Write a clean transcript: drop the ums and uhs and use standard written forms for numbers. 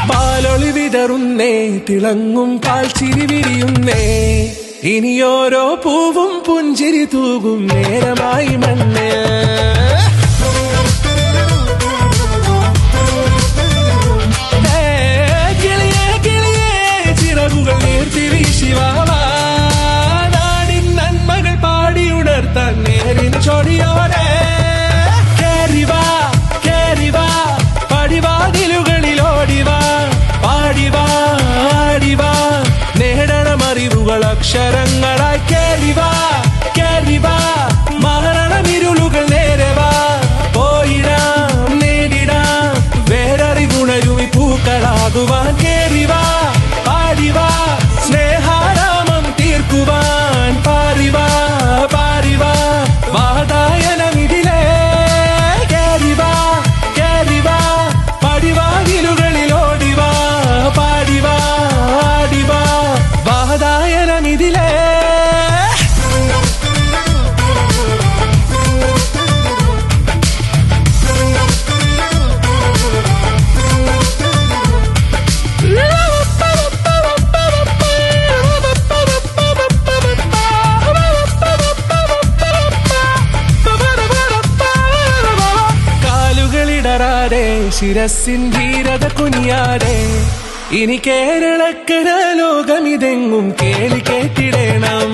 പാലൊളി വിതറുന്നേ, തിളങ്ങും പാൽച്ചിരി വിരിയുന്നേ, ഇനിയോരോ പൂവും പുഞ്ചിരി തൂകും നേരമായി മണ്ണ്. കിളിയേ കിളിയേ ചിറകുകൾ നീർത്തിവീശിവാവാ, നാടിൻ നന്മകൾ പാടിയുണർത്താൻ നേരിൻ ചൊടിയോടെ. കേറിവാ കേറിവാ പടിവാതിലുകളിൽ ഓടിവാ, പാടിവാ ആടിവാ നേടണമറിവുകൾ അക്ഷരങ്ങളായി. കേറിവാ കേറിവാ മരണമിരുളുകൾ നേരവാ, പോയിടാം നേടിടാം വേററിവുണരുമി പൂക്കളാകുവാൻ. കേറിവാ പാടിവാ സ്നേഹാരാമം തീർക്കുവാൻ, പാറിവാ പാറിവാ വാതായനമിതിലേ. കേറിവാ കേറിവാ പടിവാതിലുകളിൽ ഓടിവാ, പാടിവാ ആടിവാ വാതായനമിതിലേ. കാലുകളിടറാതെ ശിരസിൻ ധീരത കുനിയാതെ, ഇനി കേരളക്കര ലോകമിതെങ്ങും കേളി കേട്ടിടണം.